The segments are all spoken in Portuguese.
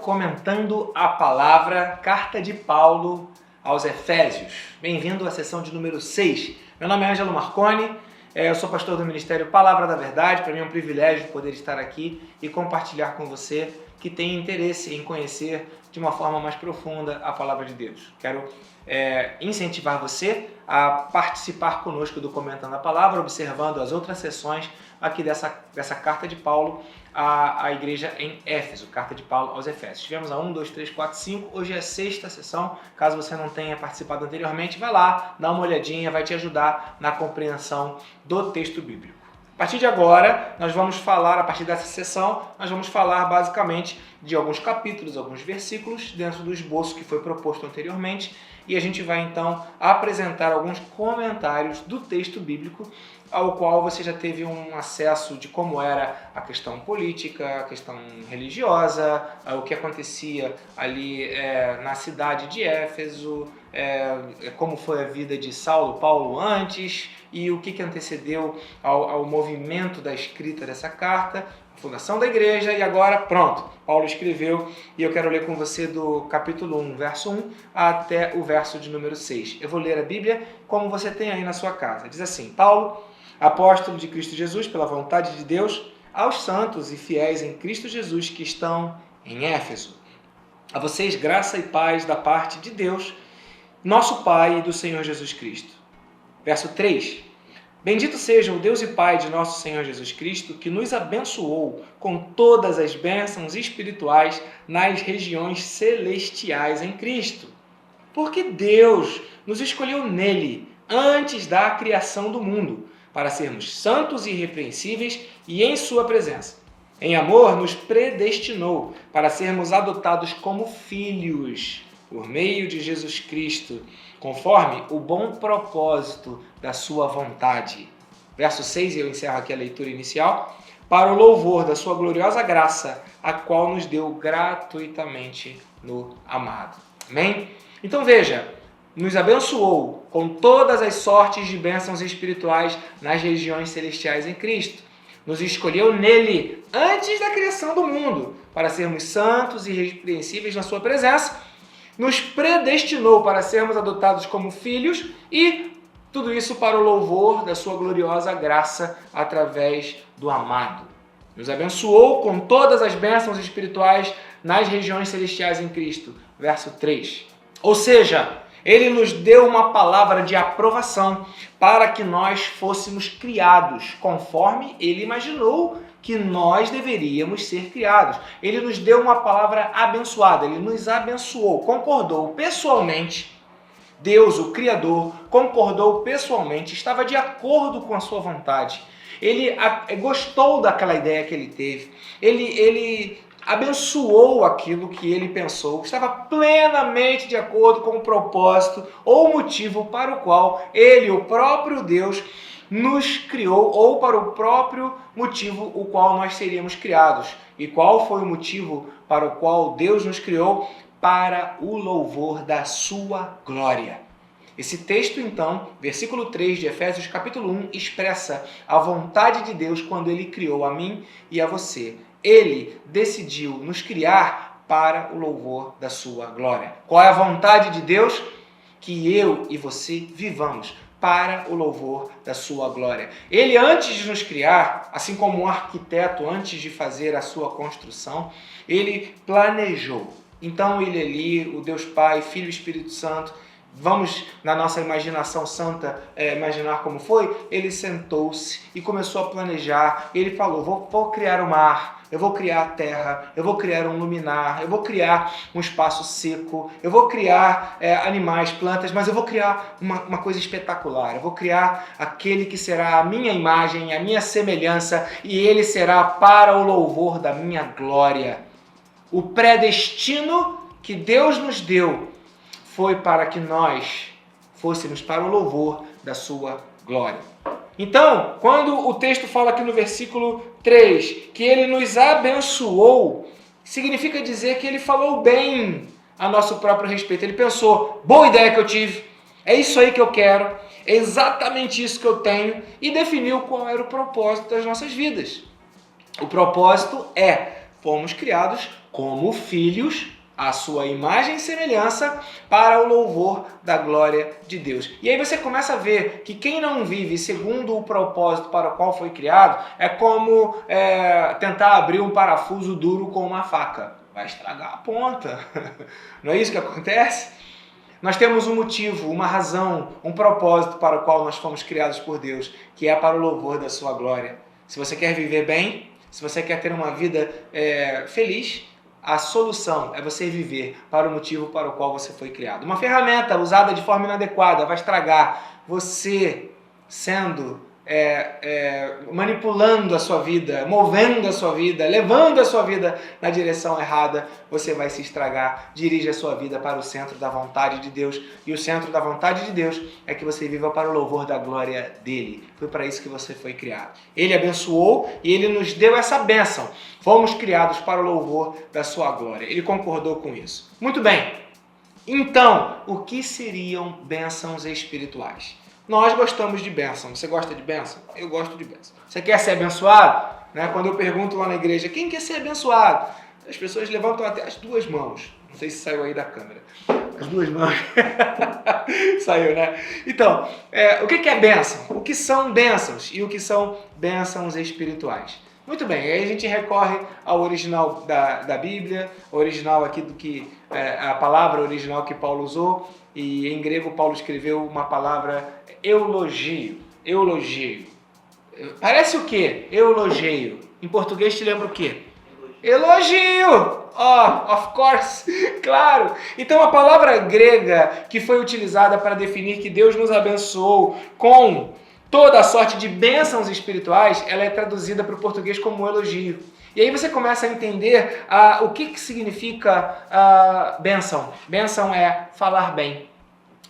Comentando a Palavra, Carta de Paulo aos Efésios. Bem-vindo à sessão de número 6. Meu nome é Ângelo Marconi, eu sou pastor do Ministério Palavra da Verdade. Para mim é um privilégio poder estar aqui e compartilhar com você que tem interesse em conhecer de uma forma mais profunda a Palavra de Deus. Quero incentivar você a participar conosco do Comentando a Palavra, observando as outras sessões aqui dessa carta de Paulo à igreja em Éfeso, carta de Paulo aos Efésios. Tivemos a 1, 2, 3, 4, 5, hoje é a 6ª sessão. Caso você não tenha participado anteriormente, vai lá, dá uma olhadinha, vai te ajudar na compreensão do texto bíblico. A partir de agora, a partir dessa sessão, nós vamos falar basicamente de alguns capítulos, alguns versículos dentro do esboço que foi proposto anteriormente, e a gente vai então apresentar alguns comentários do texto bíblico, ao qual você já teve um acesso de como era a questão política, a questão religiosa, o que acontecia ali na cidade de Éfeso, como foi a vida de Saulo, Paulo antes, e o que antecedeu ao movimento da escrita dessa carta, a fundação da igreja, e agora pronto, Paulo escreveu, e eu quero ler com você do capítulo 1, verso 1, até o verso de número 6. Eu vou ler a Bíblia como você tem aí na sua casa. Diz assim: Paulo, apóstolo de Cristo Jesus, pela vontade de Deus, aos santos e fiéis em Cristo Jesus que estão em Éfeso. A vocês graça e paz da parte de Deus, nosso Pai, e do Senhor Jesus Cristo. Verso 3. Bendito seja o Deus e Pai de nosso Senhor Jesus Cristo, que nos abençoou com todas as bênçãos espirituais nas regiões celestiais em Cristo. Porque Deus nos escolheu nele antes da criação do mundo, para sermos santos e irrepreensíveis e em sua presença. Em amor, nos predestinou para sermos adotados como filhos, por meio de Jesus Cristo, conforme o bom propósito da sua vontade. Verso 6, e eu encerro aqui a leitura inicial. Para o louvor da sua gloriosa graça, a qual nos deu gratuitamente no amado. Amém? Então veja, nos abençoou com todas as sortes de bênçãos espirituais nas regiões celestiais em Cristo. Nos escolheu nele antes da criação do mundo, para sermos santos e irrepreensíveis na sua presença. Nos predestinou para sermos adotados como filhos, e tudo isso para o louvor da sua gloriosa graça através do amado. Nos abençoou com todas as bênçãos espirituais nas regiões celestiais em Cristo. Verso 3. Ou seja, ele nos deu uma palavra de aprovação para que nós fôssemos criados conforme ele imaginou que nós deveríamos ser criados. Ele nos deu uma palavra abençoada, ele nos abençoou, concordou pessoalmente. Deus, o Criador, concordou pessoalmente, estava de acordo com a sua vontade. Ele gostou daquela ideia que ele teve. Ele abençoou aquilo que ele pensou, estava plenamente de acordo com o propósito ou motivo para o qual ele, o próprio Deus, nos criou, ou para o próprio motivo o qual nós seríamos criados. E qual foi o motivo para o qual Deus nos criou? Para o louvor da sua glória. Esse texto, então, versículo 3 de Efésios capítulo 1, expressa a vontade de Deus quando ele criou a mim e a você. Ele decidiu nos criar para o louvor da sua glória. Qual é a vontade de Deus? Que eu e você vivamos para o louvor da sua glória. Ele, antes de nos criar, assim como um arquiteto, antes de fazer a sua construção, ele planejou. Então ele ali, o Deus Pai, Filho e Espírito Santo, vamos, na nossa imaginação santa, imaginar como foi? Ele sentou-se e começou a planejar. Ele falou, vou criar o mar, eu vou criar a terra, eu vou criar um luminar, eu vou criar um espaço seco, eu vou criar animais, plantas, mas eu vou criar uma coisa espetacular. Eu vou criar aquele que será a minha imagem, a minha semelhança, e ele será para o louvor da minha glória. O predestino que Deus nos deu foi para que nós fôssemos para o louvor da sua glória. Então, quando o texto fala aqui no versículo 3 que ele nos abençoou, significa dizer que ele falou bem a nosso próprio respeito. Ele pensou, boa ideia que eu tive, é isso aí que eu quero, é exatamente isso que eu tenho, e definiu qual era o propósito das nossas vidas. O propósito fomos criados como filhos, à sua imagem e semelhança, para o louvor da glória de Deus. E aí você começa a ver que quem não vive segundo o propósito para o qual foi criado é como tentar abrir um parafuso duro com uma faca. Vai estragar a ponta. Não é isso que acontece? Nós temos um motivo, uma razão, um propósito para o qual nós fomos criados por Deus, que é para o louvor da sua glória. Se você quer viver bem, se você quer ter uma vida feliz, a solução é você viver para o motivo para o qual você foi criado. Uma ferramenta usada de forma inadequada vai estragar você sendo manipulando a sua vida, movendo a sua vida, levando a sua vida na direção errada, você vai se estragar. Dirige a sua vida para o centro da vontade de Deus, e o centro da vontade de Deus é que você viva para o louvor da glória dele. Foi para isso que você foi criado. Ele abençoou e ele nos deu essa bênção. Fomos criados para o louvor da sua glória. Ele concordou com isso. Muito bem. Então, o que seriam bênçãos espirituais? Nós gostamos de bênção. Você gosta de bênção? Eu gosto de bênção. Você quer ser abençoado? Quando eu pergunto lá na igreja, quem quer ser abençoado? As pessoas levantam até as duas mãos. Não sei se saiu aí da câmera. As duas mãos. Saiu, né? Então, o que é bênção? O que são bênçãos? E o que são bênçãos espirituais? Muito bem, aí a gente recorre ao original da Bíblia, original aqui do que a palavra original que Paulo usou, e em grego Paulo escreveu uma palavra eulogio. Eulogio. Parece o quê? Eulogio. Em português te lembra o quê? Elogio! Oh, of course! Claro! Então a palavra grega que foi utilizada para definir que Deus nos abençoou com toda a sorte de bênçãos espirituais, ela é traduzida para o português como elogio. E aí você começa a entender o que significa bênção. Bênção é falar bem.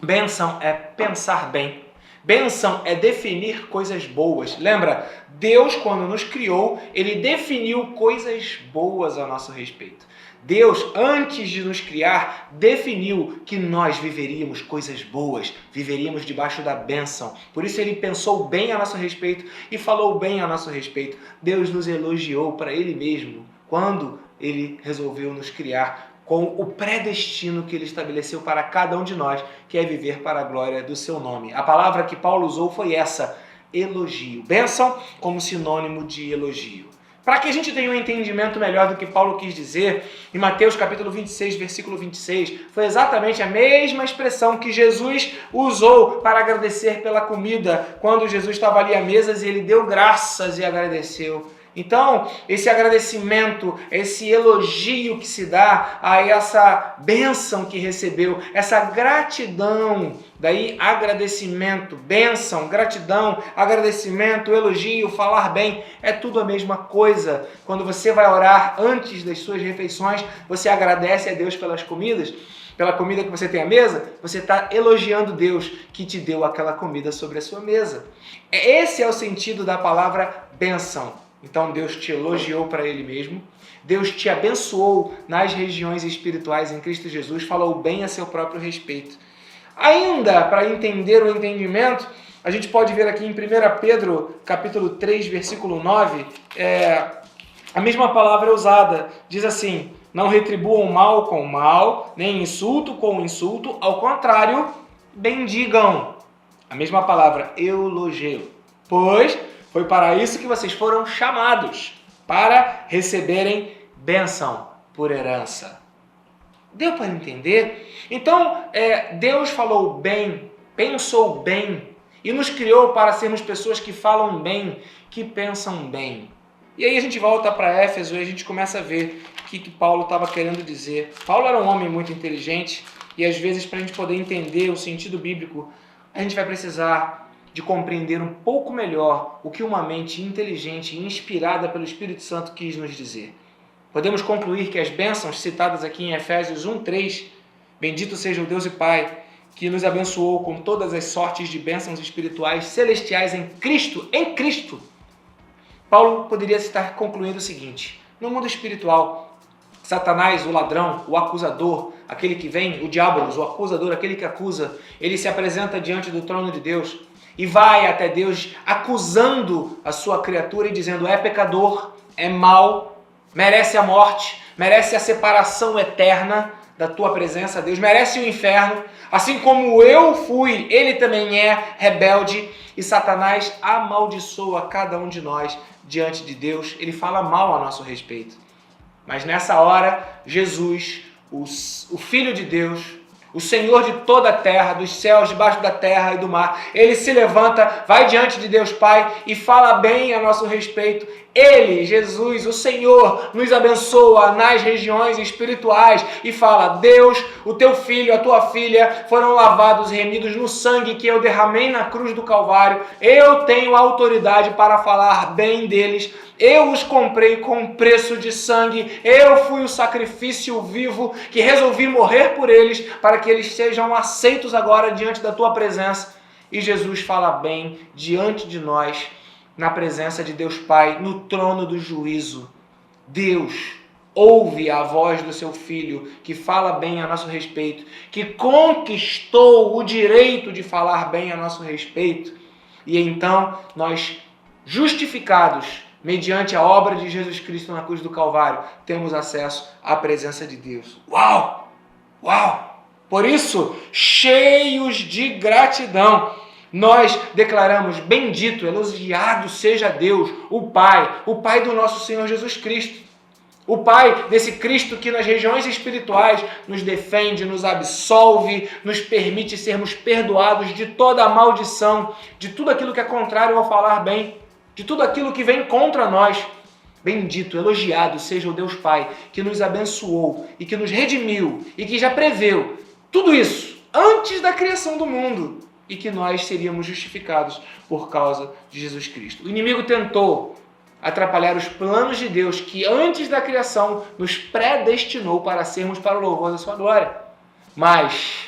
Bênção é pensar bem. Bênção é definir coisas boas. Lembra? Deus, quando nos criou, ele definiu coisas boas a nosso respeito. Deus, antes de nos criar, definiu que nós viveríamos coisas boas, viveríamos debaixo da bênção. Por isso ele pensou bem a nosso respeito e falou bem a nosso respeito. Deus nos elogiou para ele mesmo quando ele resolveu nos criar com o predestino que ele estabeleceu para cada um de nós, que é viver para a glória do seu nome. A palavra que Paulo usou foi essa, elogio. Bênção como sinônimo de elogio. Para que a gente tenha um entendimento melhor do que Paulo quis dizer, em Mateus capítulo 26, versículo 26, foi exatamente a mesma expressão que Jesus usou para agradecer pela comida, quando Jesus estava ali à mesa e ele deu graças e agradeceu. Então, esse agradecimento, esse elogio que se dá a essa bênção que recebeu, essa gratidão, daí agradecimento, bênção, gratidão, agradecimento, elogio, falar bem, é tudo a mesma coisa. Quando você vai orar antes das suas refeições, você agradece a Deus pelas comidas, pela comida que você tem à mesa, você está elogiando Deus que te deu aquela comida sobre a sua mesa. Esse é o sentido da palavra bênção. Então Deus te elogiou para ele mesmo, Deus te abençoou nas regiões espirituais em Cristo Jesus, falou bem a seu próprio respeito. Ainda, para entender o entendimento, a gente pode ver aqui em 1 Pedro, capítulo 3, versículo 9, a mesma palavra usada, diz assim, não retribuam mal com mal, nem insulto com insulto, ao contrário, bendigam. A mesma palavra, eulogio, pois foi para isso que vocês foram chamados, para receberem bênção por herança. Deu para entender? Então, Deus falou bem, pensou bem, e nos criou para sermos pessoas que falam bem, que pensam bem. E aí a gente volta para Éfeso e a gente começa a ver o que Paulo estava querendo dizer. Paulo era um homem muito inteligente, e às vezes para a gente poder entender o sentido bíblico, a gente vai precisar de compreender um pouco melhor o que uma mente inteligente e inspirada pelo Espírito Santo quis nos dizer. Podemos concluir que as bênçãos citadas aqui em Efésios 1:3, bendito seja o Deus e Pai, que nos abençoou com todas as sortes de bênçãos espirituais celestiais em Cristo. Paulo poderia estar concluindo o seguinte, no mundo espiritual, Satanás, o ladrão, o acusador, aquele que vem, o diabolos, o acusador, aquele que acusa, ele se apresenta diante do trono de Deus, e vai até Deus acusando a sua criatura e dizendo, é pecador, é mau, merece a morte, merece a separação eterna da tua presença, Deus, merece o inferno, assim como eu fui, ele também é rebelde, e Satanás amaldiçoa cada um de nós diante de Deus, ele fala mal a nosso respeito. Mas nessa hora, Jesus, o Filho de Deus, o Senhor de toda a terra, dos céus, debaixo da terra e do mar, ele se levanta, vai diante de Deus Pai e fala bem a nosso respeito. Ele, Jesus, o Senhor, nos abençoa nas regiões espirituais e fala: Deus, o teu filho, a tua filha foram lavados, remidos no sangue que eu derramei na cruz do Calvário. Eu tenho autoridade para falar bem deles. Eu os comprei com preço de sangue. Eu fui o sacrifício vivo que resolvi morrer por eles para que eles sejam aceitos agora diante da tua presença. E Jesus fala bem diante de nós, na presença de Deus Pai, no trono do juízo. Deus ouve a voz do seu Filho, que fala bem a nosso respeito, que conquistou o direito de falar bem a nosso respeito. E então, nós, justificados, mediante a obra de Jesus Cristo na cruz do Calvário, temos acesso à presença de Deus. Uau! Uau! Por isso, cheios de gratidão, nós declaramos: bendito, elogiado seja Deus, o Pai do nosso Senhor Jesus Cristo. O Pai desse Cristo que nas regiões espirituais nos defende, nos absolve, nos permite sermos perdoados de toda a maldição, de tudo aquilo que é contrário ao falar bem, de tudo aquilo que vem contra nós. Bendito, elogiado seja o Deus Pai que nos abençoou e que nos redimiu e que já preveu tudo isso antes da criação do mundo e que nós seríamos justificados por causa de Jesus Cristo. O inimigo tentou atrapalhar os planos de Deus que antes da criação nos predestinou para sermos para o louvor da sua glória. Mas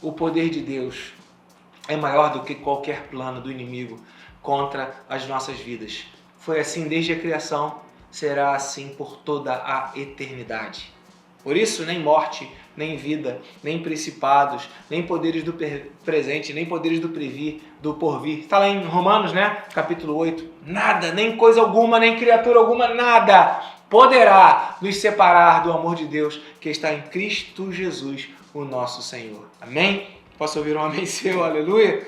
o poder de Deus é maior do que qualquer plano do inimigo contra as nossas vidas. Foi assim desde a criação, será assim por toda a eternidade. Por isso, nem morte, nem vida, nem principados, nem poderes do presente, nem poderes do porvir. Está lá em Romanos, né? Capítulo 8. Nada, nem coisa alguma, nem criatura alguma, nada poderá nos separar do amor de Deus que está em Cristo Jesus, o nosso Senhor. Amém? Posso ouvir um amém seu? Aleluia?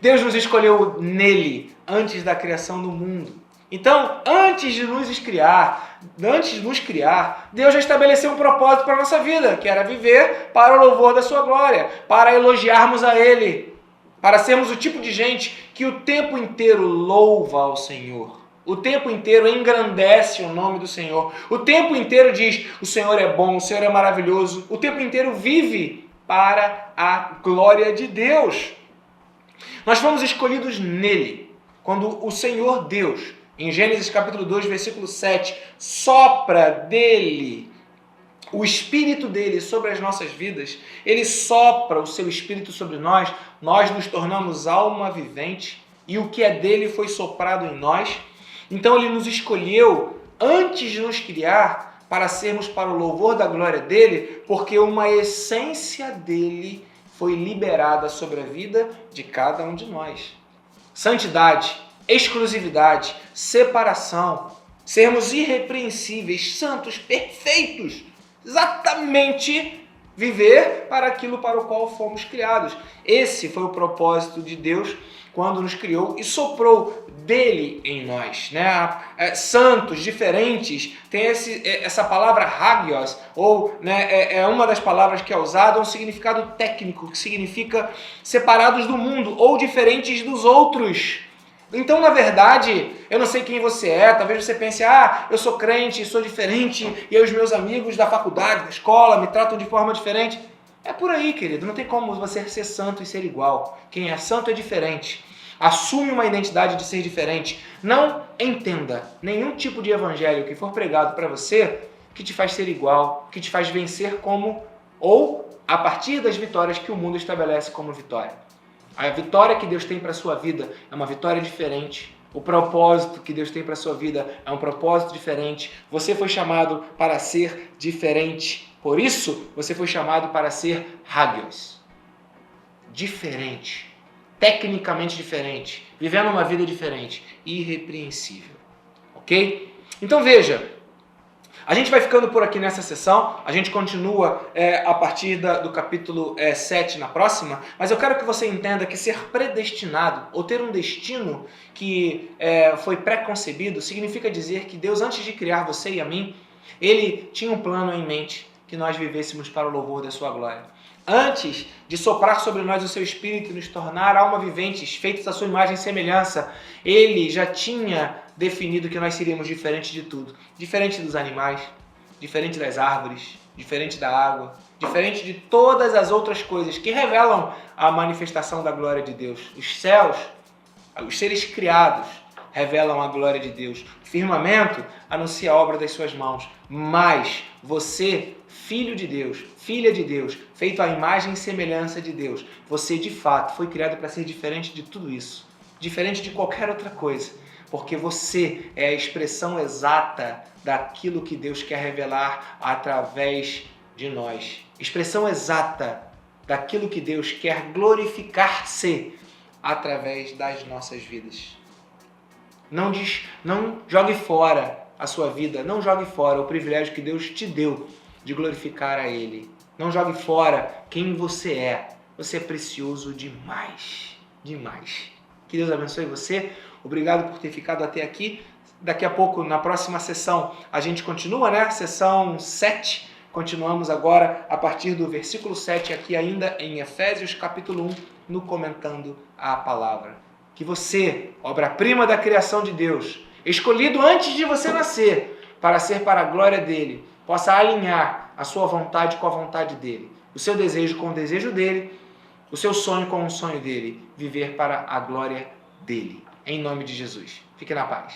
Deus nos escolheu nele antes da criação do mundo. Então, antes de nos criar, Deus já estabeleceu um propósito para a nossa vida, que era viver para o louvor da sua glória, para elogiarmos a Ele, para sermos o tipo de gente que o tempo inteiro louva ao Senhor, o tempo inteiro engrandece o nome do Senhor, o tempo inteiro diz: o Senhor é bom, o Senhor é maravilhoso, o tempo inteiro vive para a glória de Deus. Nós fomos escolhidos nele, quando o Senhor Deus, em Gênesis capítulo 2, versículo 7, sopra dele, o Espírito dele sobre as nossas vidas, ele sopra o seu Espírito sobre nós, nós nos tornamos alma vivente e o que é dele foi soprado em nós. Então ele nos escolheu antes de nos criar para sermos para o louvor da glória dele, porque uma essência dele foi liberada sobre a vida de cada um de nós. Santidade, exclusividade, separação, sermos irrepreensíveis, santos, perfeitos, exatamente viver para aquilo para o qual fomos criados. Esse foi o propósito de Deus quando nos criou e soprou dele em nós, né? Santos, diferentes, tem essa palavra hagios, ou né, é uma das palavras que é usada, um significado técnico, que significa separados do mundo ou diferentes dos outros. Então, na verdade, eu não sei quem você é, talvez você pense: eu sou crente, sou diferente, e aí os meus amigos da faculdade, da escola, me tratam de forma diferente. É por aí, querido, não tem como você ser santo e ser igual. Quem é santo é diferente. Assume uma identidade de ser diferente. Não entenda nenhum tipo de evangelho que for pregado para você que te faz ser igual, que te faz vencer como, ou a partir das vitórias que o mundo estabelece como vitória. A vitória que Deus tem para a sua vida é uma vitória diferente. O propósito que Deus tem para a sua vida é um propósito diferente. Você foi chamado para ser diferente. Por isso, você foi chamado para ser hagios. Diferente. Tecnicamente diferente. Vivendo uma vida diferente. Irrepreensível. Ok? Então veja. A gente vai ficando por aqui nessa sessão, a gente continua a partir do capítulo 7 na próxima, mas eu quero que você entenda que ser predestinado, ou ter um destino que foi pré-concebido, significa dizer que Deus, antes de criar você e a mim, Ele tinha um plano em mente, que nós vivêssemos para o louvor da sua glória. Antes de soprar sobre nós o seu Espírito e nos tornar alma viventes, feitos à sua imagem e semelhança, Ele já tinha definido que nós seríamos diferentes de tudo. Diferente dos animais, diferente das árvores, diferente da água, diferente de todas as outras coisas que revelam a manifestação da glória de Deus. Os céus, os seres criados, revelam a glória de Deus. O firmamento anuncia a obra das suas mãos. Mas você, filho de Deus, filha de Deus, feito à imagem e semelhança de Deus, você de fato foi criado para ser diferente de tudo isso. Diferente de qualquer outra coisa. Porque você é a expressão exata daquilo que Deus quer revelar através de nós. Expressão exata daquilo que Deus quer glorificar-se através das nossas vidas. Não jogue fora a sua vida, não jogue fora o privilégio que Deus te deu de glorificar a Ele. Não jogue fora quem você é. Você é precioso demais, demais. Que Deus abençoe você. Obrigado por ter ficado até aqui. Daqui a pouco, na próxima sessão, a gente continua, né? Sessão 7. Continuamos agora a partir do versículo 7, aqui ainda em Efésios capítulo 1, no Comentando a Palavra. Que você, obra-prima da criação de Deus, escolhido antes de você nascer, para ser para a glória dEle, possa alinhar a sua vontade com a vontade dEle, o seu desejo com o desejo dEle, o seu sonho com o sonho dEle, viver para a glória dEle. Em nome de Jesus. Fique na paz.